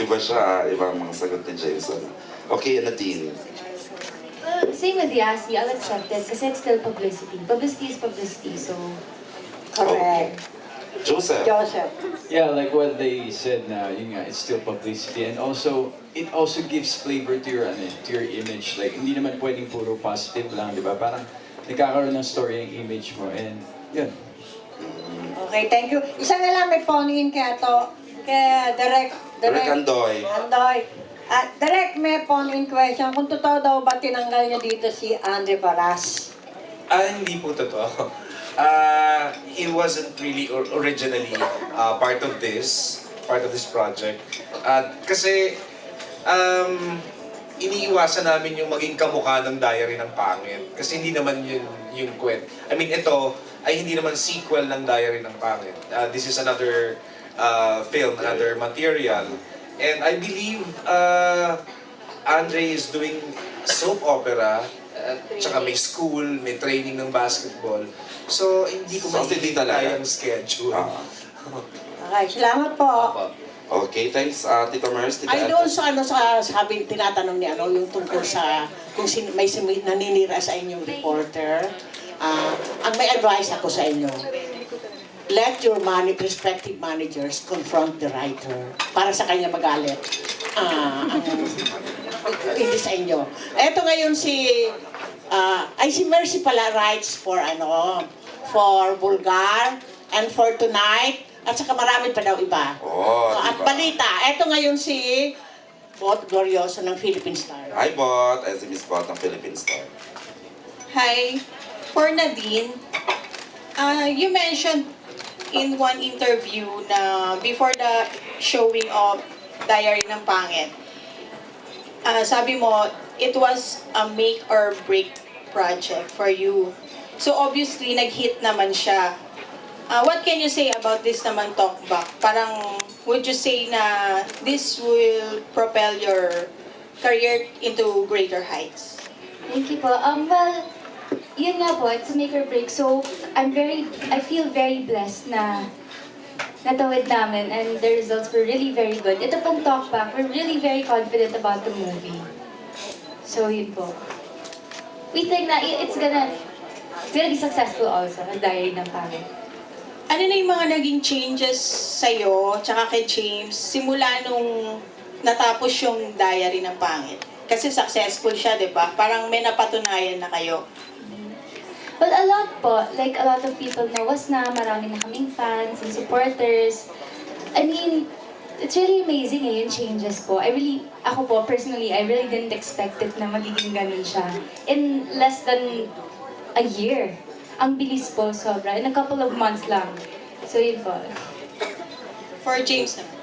Iba siya, ibang mga sagot ni Jason. Okay, Nadine. Well, same with Yasi, I'll accept it kasi it's still publicity. Publicity is publicity, so... Correct. Joseph. Joseph. Yeah, like what they said na, yun nga, it's still publicity. And also, it also gives flavor to your, to your image. Like, hindi naman pwedeng puro positive lang, di ba? Parang nagkakaroon ng story yung image mo. And, yun. Okay, thank you. Isa na lang may phone-in kaya to. Kaya Direk Andoy. Andoy. Direct may phone-in question. Kung totoo daw ba tinanggal niyo dito si Andre Paras? Hindi po totoo. He wasn't really originally part of this project. Kasi iniiwasan namin yung maging kamukha ng Diary ng Pangit. Kasi hindi naman yun yung kwent. I mean, ito ay hindi naman sequel ng Diary ng Pangit. This is another film, another material. And I believe Andre is doing soap opera, tsaka may school, may training ng basketball. So, hindi ko So, si Tita Lara. yung schedule. Okay, salamat po. Okay, thanks, Tito Mers. Tita Ay Ed. doon sa sabi tinatanong ni yung tungkol sa kung may naninira sa inyong reporter. Ang may advice ako sa inyo, let your prospective managers confront the writer para sa kanya magalit. Hindi sa inyo. Eto ngayon si Mercy pala writes for for Bulgar and for Tonight at saka marami pa daw iba. At diba? balita, eto ngayon si Bot Glorioso ng Philippine Star. Hi, Bot. As Miss Bot ng Philippine Star. Hi. For Nadine, you mentioned in one interview na before the showing of Diary ng Pangit, sabi mo, it was a make or break project for you. So obviously, nag-hit naman siya. What can you say about this naman, Talkback? Parang, would you say na this will propel your career into greater heights? Thank you po. Well, yun nga po, it's a make or break. So, I feel very blessed na natawid namin and the results were really very good. Ito pong Talkback, we're really very confident about the movie. So, yun po. We think na it's gonna be successful also, ang Diary ng Pangit. Ano na yung mga naging changes sa'yo, tsaka kay James, simula nung natapos yung Diary ng Pangit? Kasi successful siya, di ba? Parang may napatunayan na kayo. Well, a lot po. Like, a lot of people know us na. Marami na kaming fans and supporters. I mean, it's really amazing yung changes po. Ako po, personally, I really didn't expect it na magiging ganun siya. In less than a year. Ang bilis po, sobra. In a couple of months lang. So, yun po. For James naman.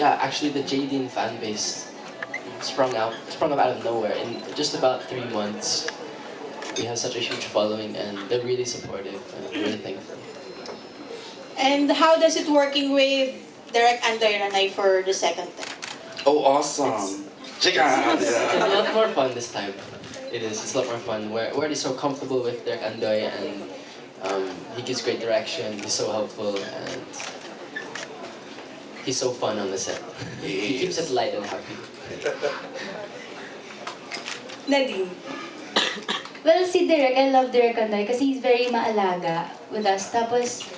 Yeah, actually the Jadine fan base sprung up out of nowhere. In just about 3 months, we have such a huge following and they're really supportive and I'm really thankful. And how does it working with Direk Andoy Ranay for the second time? Oh, awesome. It's a lot more fun this time. It is. It's a lot more fun. We're already so comfortable with Direk Andoy and he gives great direction. He's so helpful and he's so fun on the set. He keeps it light and happy. Nadine. Well, si Direk, I love Direk Andoy kasi he's very maalaga with us. Tapos,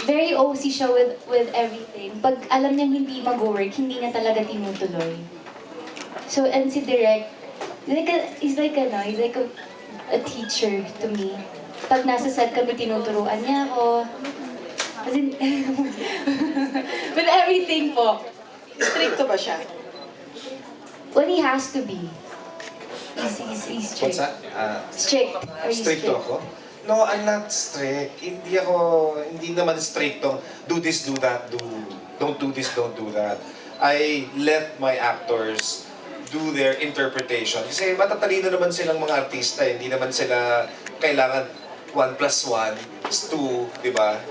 very OC siya with everything. Pag alam niyang hindi mag-work, hindi niya talaga tinutuloy. So, and si Direk, he's like a teacher to me. Pag nasa set kami, tinuturuan niya ako. As in, with everything po. Stricto ba siya? When he has to be. He's strict. What's that? Strict. Are you Strict ako? No, I'm not strict. Hindi naman strict tong do this, do that, don't do this, don't do that. I let my actors do their interpretation. Kasi matatalino naman silang mga artista. Hindi naman sila kailangan 1 plus 1 is 2, di ba?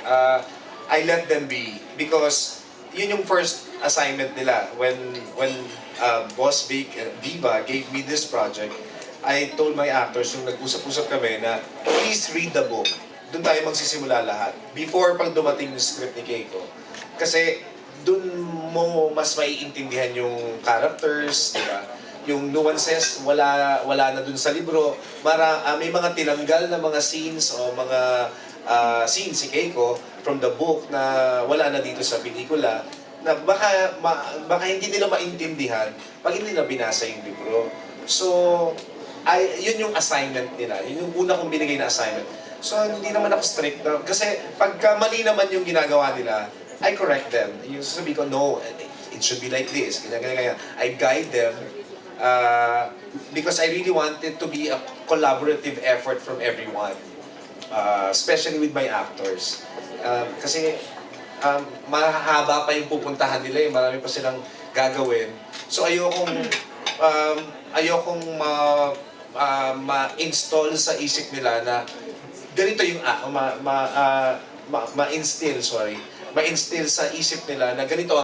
I let them be. Because yun yung first assignment nila. When Boss Viva gave me this project, I told my actors, yung nag-usap-usap kami na please read the book. Doon tayo magsisimula lahat. Before pag dumating yung script ni Keiko. Kasi dun mo mas maiintindihan yung characters, di ba? Yung nuances, wala na dun sa libro. May mga tinanggal na mga scenes o mga scenes si Keiko from the book na wala na dito sa pelikula na baka hindi nila maintindihan pag hindi nila binasa yung libro. So, yun yung assignment nila. Yun yung una kong binigay na assignment. So, hindi naman ako strict. Kasi pagka mali naman yung ginagawa nila, I correct them. Yung sasabihin ko, no, it should be like this. Ganyan. I guide them because I really want it to be a collaborative effort from everyone. Especially with my actors. Kasi mahaba pa yung pupuntahan nila, marami pa silang gagawin. So ayokong ma-install sa isip nila na ganito yung ma-instill sa isip nila na ganito